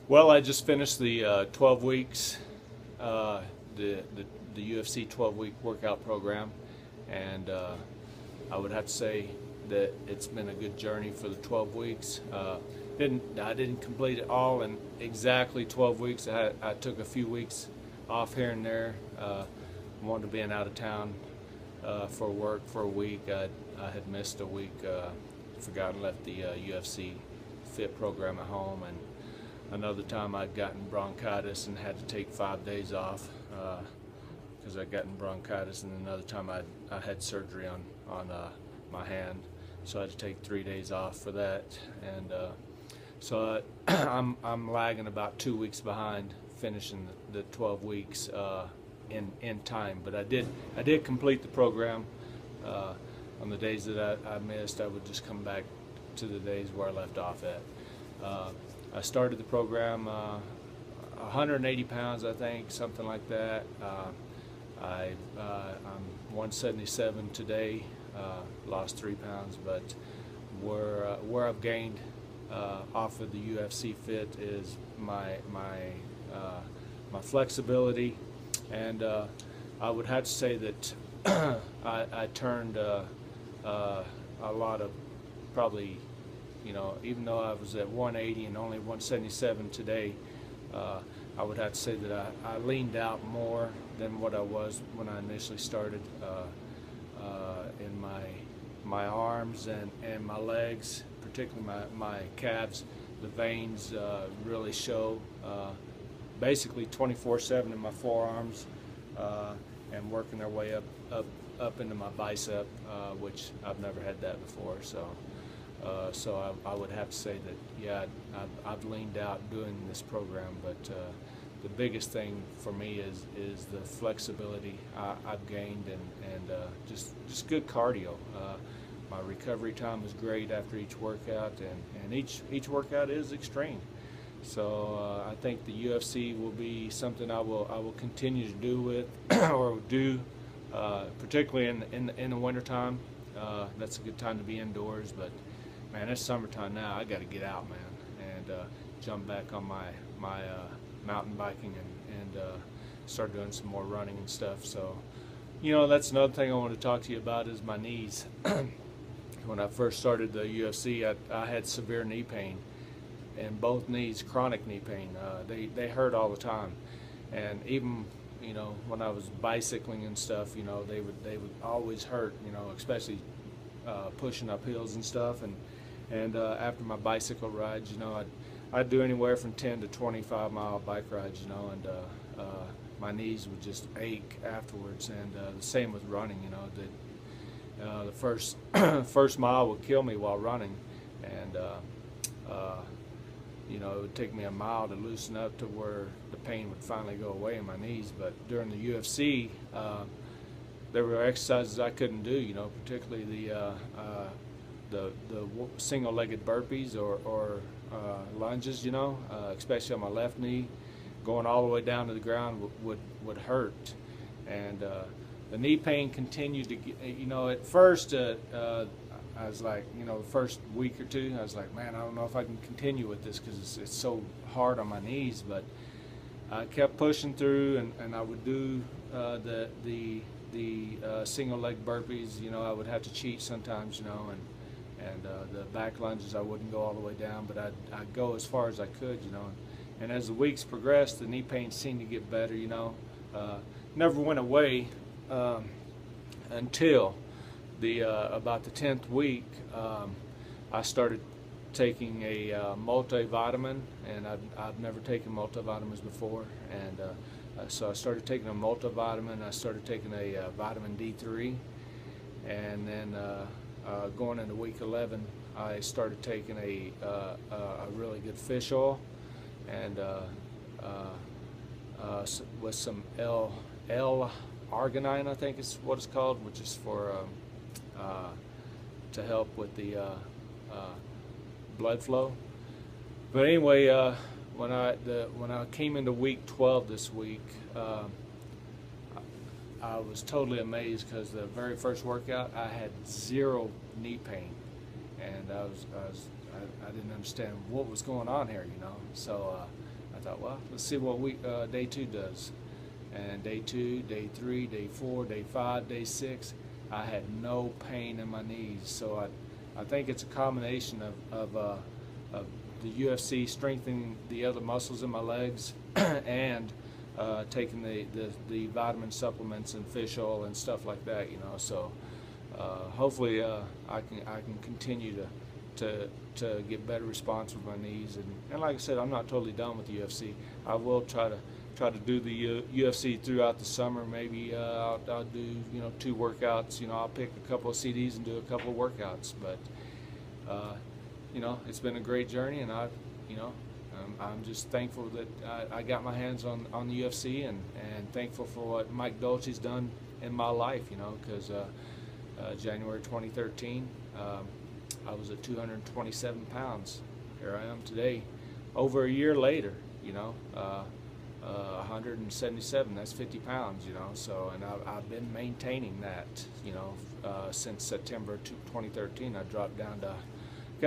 Well, I just finished the 12 weeks, the, the UFC 12-week workout program, and I would have to say that it's been a good journey for the 12 weeks. I didn't complete it all in exactly 12 weeks. I took a few weeks off here and there. Wanted to be out of town for work for a week. I had missed a week, forgotten left the UFCFIT program at home, and another time I'd gotten bronchitis and had to take 5 days off because I'd gotten bronchitis, and another time I had surgery on my hand, so I had to take 3 days off for that, and so I'm lagging about 2 weeks behind finishing the 12 weeks in time, but I did complete the program. On the days that I missed, I would just come back to the days where I left off at. I started the program 180 pounds, I think, something like that. I'm 177 today, lost 3 pounds, but where I've gained off of the UFCFIT is my flexibility, and I would have to say that I turned a lot of, probably, you know, even though I was at 180 and only 177 today, I would have to say that I leaned out more than what I was when I initially started in my arms and my legs, particularly my calves. The veins really show basically 24/7 in my forearms, and working their way up into my bicep, which I've never had that before. So I would have to say that, yeah, I've leaned out doing this program, but the biggest thing for me is the flexibility I've gained, and just good cardio. My recovery time is great after each workout, and each workout is extreme. So I think the UFC will be something I will continue to do with or do, particularly in the wintertime. That's a good time to be indoors, but man, it's summertime now. I got to get out, man, and jump back on my mountain biking and start doing some more running and stuff. So, you know, that's another thing I want to talk to you about is my knees. When I first started the UFC, I had severe knee pain in both knees, chronic knee pain. They hurt all the time, and even, you know, when I was bicycling and stuff, you know, they would always hurt, you know, especially pushing up hills and stuff, and after my bicycle rides, you know, I'd do anywhere from 10 to 25 mile bike rides, you know, and my knees would just ache afterwards, and the same with running, you know, the first mile would kill me while running, and you know, it would take me a mile to loosen up to where the pain would finally go away in my knees. But during the UFC, there were exercises I couldn't do, you know, particularly the single-legged burpees or lunges, you know, especially on my left knee, going all the way down to the ground would hurt. And the knee pain continued to get, you know, at first I was like, you know, the first week or two, I was like, man, I don't know if I can continue with this because it's so hard on my knees. But I kept pushing through, and I would do the single leg burpees. You know, I would have to cheat sometimes, you know, and the back lunges I wouldn't go all the way down, but I'd go as far as I could, you know. And as the weeks progressed, the knee pain seemed to get better, you know. Never went away until about the 10th week. I started taking a multivitamin, and I've never taken multivitamins before, and so I started taking a multivitamin. I started taking a vitamin D3, and then going into week 11, I started taking a really good fish oil, and with some L-arginine, I think is what it's called, which is for to help with the blood flow. But anyway, when I came into week 12 this week, I was totally amazed because the very first workout I had zero knee pain, and I didn't understand what was going on here, you know. So I thought, well, let's see what day 2 does. And day 2, day 3, day 4, day 5, day 6, I had no pain in my knees. So I think it's a combination of the UFC strengthening the other muscles in my legs and taking the vitamin supplements and fish oil and stuff like that, you know. So hopefully I can continue to get better response with my knees, and like I said, I'm not totally done with the UFC. I will try to do the UFC throughout the summer. Maybe I'll do, you know, 2 workouts. You know, I'll pick a couple of CDs and do a couple of workouts. But you know, it's been a great journey, and I'm just thankful that I got my hands on the UFC, and thankful for what Mike Dolce's done in my life. You know, because January 2013, I was at 227 pounds. Here I am today, over a year later. You know. 177, that's 50 pounds, you know. So, and I've been maintaining that, you know, since September 2013. I got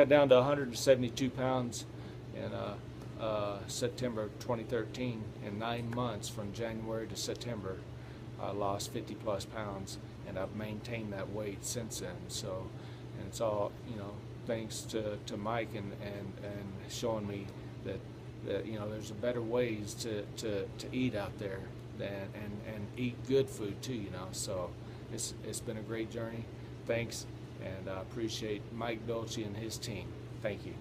down to 172 pounds in September 2013. In 9 months, from January to September, I lost 50 plus pounds, and I've maintained that weight since then. So, and it's all, you know, thanks to Mike and showing me that you know, there's better ways to eat out there and eat good food too, you know. So it's been a great journey. Thanks, and I appreciate Mike Dolce and his team. Thank you.